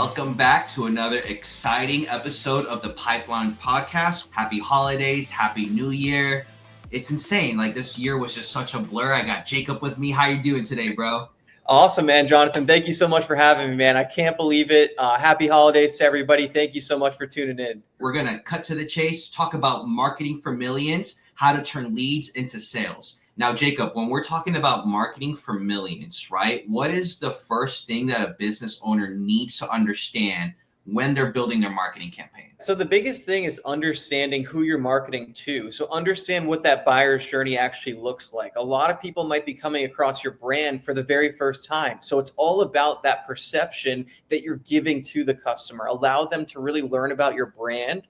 Welcome back to another exciting episode of the Pipeline Podcast. Happy holidays, happy new year. It's insane. Like this year was just such a blur. I got Jacob with me. How you doing today, bro? Awesome, man. Jonathan, thank you so much for having me, man. I can't believe it. Happy holidays to everybody. Thank you so much for tuning in. We're going to cut to the chase, talk about marketing for millions, how to turn leads into sales. Now, Jacob, when we're talking about marketing for millions, right, what is the first thing that a business owner needs to understand when they're building their marketing campaign? So the biggest thing is understanding who you're marketing to. So understand what that buyer's journey actually looks like. A lot of people might be coming across your brand for the very first time. So it's all about that perception that you're giving to the customer. Allow them to really learn about your brand,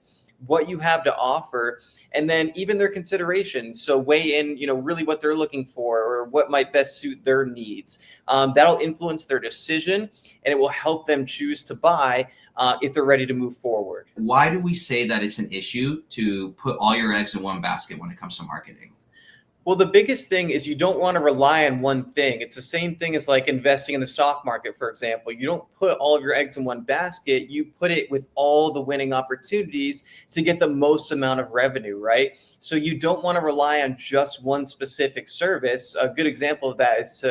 what you have to offer, and then even their considerations. So weigh in, really what they're looking for or what might best suit their needs. That'll influence their decision, and it will help them choose to buy if they're ready to move forward. Why do we say that it's an issue to put all your eggs in one basket when it comes to marketing? Well, the biggest thing is you don't want to rely on one thing. It's the same thing as like investing in the stock market, for example. You don't put all of your eggs in one basket. You put it with all the winning opportunities to get the most amount of revenue, right? So you don't want to rely on just one specific service. A good example of that is,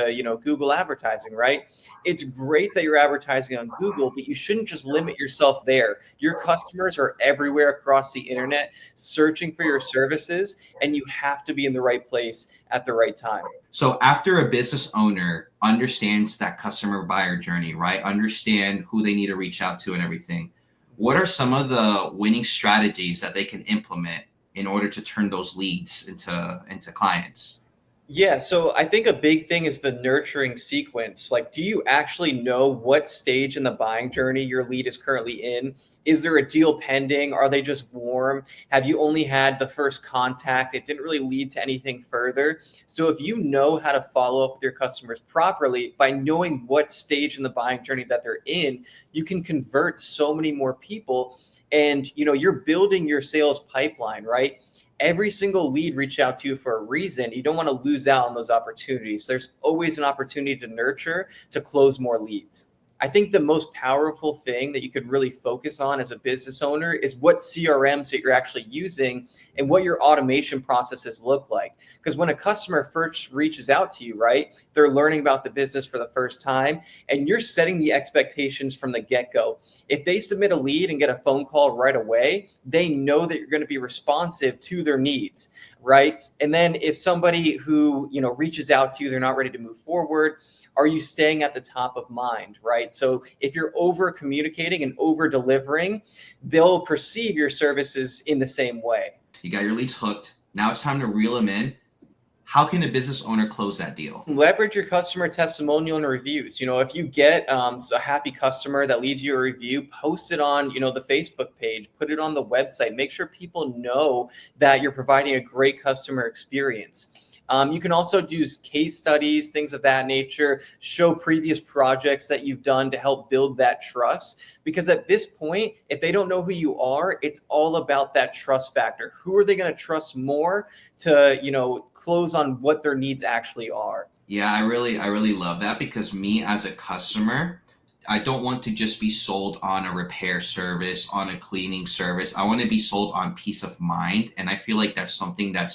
Google advertising, right? It's great that you're advertising on Google, but you shouldn't just limit yourself there. Your customers are everywhere across the internet searching for your services, and you have to be in the right place at the right time. So after a business owner understands that customer buyer journey, right? Understand who they need to reach out to and everything. What are some of the winning strategies that they can implement in order to turn those leads into clients? Yeah, so I think a big thing is the nurturing sequence. Like, do you actually know what stage in the buying journey your lead is currently in? Is there a deal pending? Are they just warm? Have you only had the first contact? It didn't really lead to anything further. So if you know how to follow up with your customers properly by knowing what stage in the buying journey that they're in, you can convert so many more people, and you're building your sales pipeline, right? Every single lead reached out to you for a reason. You don't want to lose out on those opportunities. There's always an opportunity to nurture, to close more leads. I think the most powerful thing that you could really focus on as a business owner is what CRMs that you're actually using and what your automation processes look like. Because when a customer first reaches out to you, right, they're learning about the business for the first time, and you're setting the expectations from the get-go. If they submit a lead and get a phone call right away, they know that you're going to be responsive to their needs, right? And then if somebody who, reaches out to you, they're not ready to move forward, are you staying at the top of mind, right? So if you're over communicating and over delivering, they'll perceive your services in the same way. You got your leads hooked. Now it's time to reel them in. How can a business owner close that deal? Leverage your customer testimonial and reviews. If you get a happy customer that leaves you a review, post it on, the Facebook page, put it on the website, make sure people know that you're providing a great customer experience. You can also use case studies, things of that nature, show previous projects that you've done to help build that trust. Because at this point, if they don't know who you are, it's all about that trust factor. Who are they going to trust more to, close on what their needs actually are? Yeah, I really love that, because me as a customer, I don't want to just be sold on a repair service, on a cleaning service. I want to be sold on peace of mind. And I feel like that's something that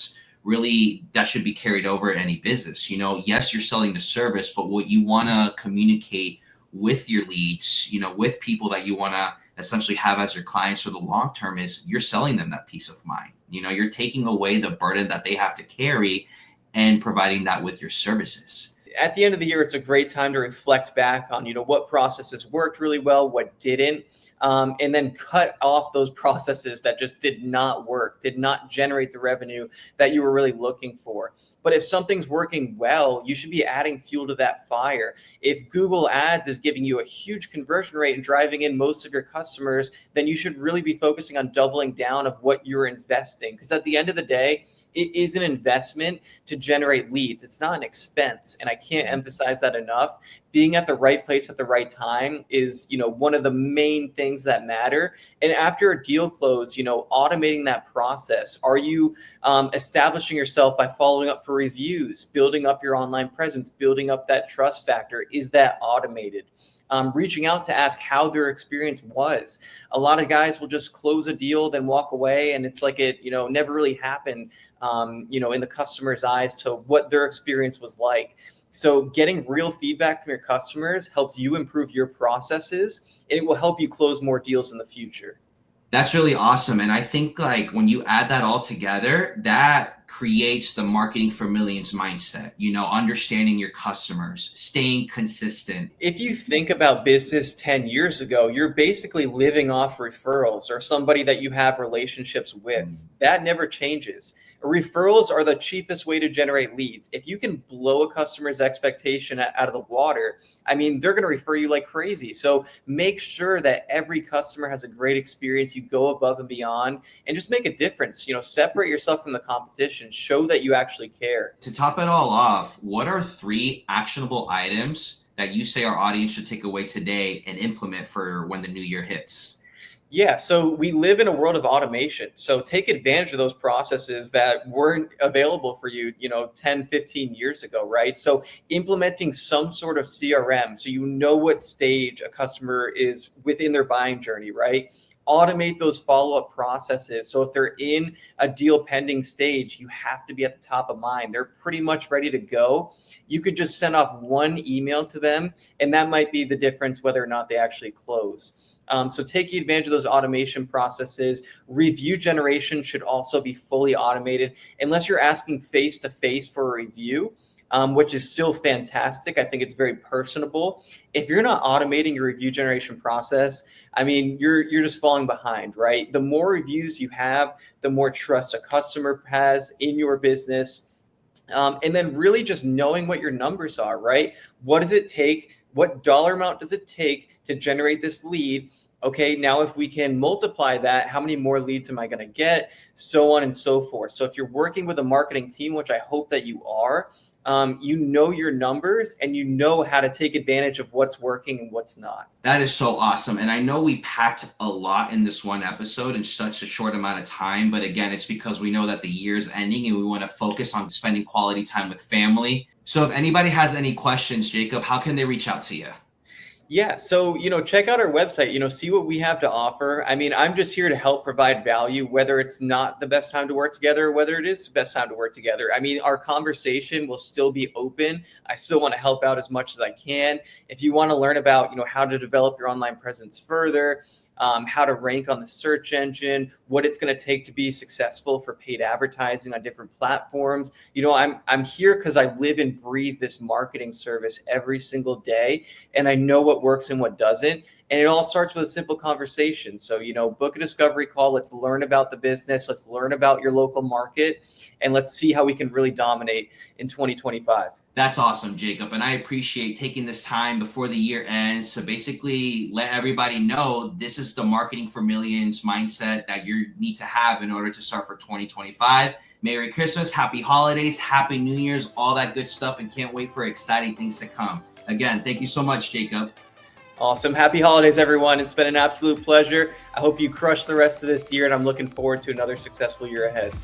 should be carried over in any business. Yes, you're selling the service, but what you want to communicate with your leads, with people that you want to essentially have as your clients for the long term, is you're selling them that peace of mind. You're taking away the burden that they have to carry and providing that with your services. At the end of the year, it's a great time to reflect back on, what processes worked really well, what didn't, and then cut off those processes that just did not work, did not generate the revenue that you were really looking for. But if something's working well, you should be adding fuel to that fire. If Google Ads is giving you a huge conversion rate and driving in most of your customers, then you should really be focusing on doubling down of what you're investing. Because at the end of the day, it is an investment to generate leads. It's not an expense. And I can't emphasize that enough. Being at the right place at the right time is, one of the main things that matter. And after a deal close, automating that process. Are you establishing yourself by following up for reviews, building up your online presence, building up that trust factor? Is that automated? reaching out to ask how their experience was. A lot of guys will just close a deal, then walk away, and it's like it, never really happened, in the customer's eyes to what their experience was like. So getting real feedback from your customers helps you improve your processes, and it will help you close more deals in the future. That's really awesome. And I think like when you add that all together, that creates the marketing for millions mindset, understanding your customers, staying consistent. If you think about business 10 years ago, you're basically living off referrals or somebody that you have relationships with. That never changes. Referrals are the cheapest way to generate leads. If you can blow a customer's expectation out of the water, they're going to refer you like crazy. So make sure that every customer has a great experience. You go above and beyond and just make a difference. Separate yourself from the competition. Show that you actually care. To top it all off, what are 3 actionable items that you say our audience should take away today and implement for when the new year hits? Yeah, so we live in a world of automation. So take advantage of those processes that weren't available for you, 10, 15 years ago, right? So implementing some sort of CRM so you know what stage a customer is within their buying journey, right? Automate those follow-up processes. So if they're in a deal pending stage, you have to be at the top of mind. They're pretty much ready to go. You could just send off one email to them, and that might be the difference whether or not they actually close. So taking advantage of those automation processes. Review generation should also be fully automated unless you're asking face-to-face for a review, which is still fantastic. I think it's very personable. If you're not automating your review generation process, you're just falling behind, right? The more reviews you have, the more trust a customer has in your business. And then really just knowing what your numbers are, right? What does it take? What dollar amount does it take to generate this lead? Okay, now if we can multiply that, how many more leads am I going to get? So on and so forth. So if you're working with a marketing team, which I hope that you are, you know your numbers and you know how to take advantage of what's working and what's not. That is so awesome. And I know we packed a lot in this one episode in such a short amount of time. But again, it's because we know that the year's ending and we want to focus on spending quality time with family. So if anybody has any questions, Jacob, how can they reach out to you? Yeah. So, check out our website, see what we have to offer. I'm just here to help provide value, whether it's not the best time to work together, or whether it is the best time to work together. Our conversation will still be open. I still want to help out as much as I can. If you want to learn about, how to develop your online presence further, how to rank on the search engine, what it's going to take to be successful for paid advertising on different platforms. I'm here because I live and breathe this marketing service every single day, and I know what works and what doesn't. And it all starts with a simple conversation. So, book a discovery call. Let's learn about the business. Let's learn about your local market, and let's see how we can really dominate in 2025. That's awesome, Jacob. And I appreciate taking this time before the year ends to basically let everybody know this is the marketing for millions mindset that you need to have in order to start for 2025. Merry Christmas, happy holidays, happy New Year's, all that good stuff, and can't wait for exciting things to come. Again, thank you so much, Jacob. Awesome. Happy holidays, everyone. It's been an absolute pleasure. I hope you crush the rest of this year, and I'm looking forward to another successful year ahead.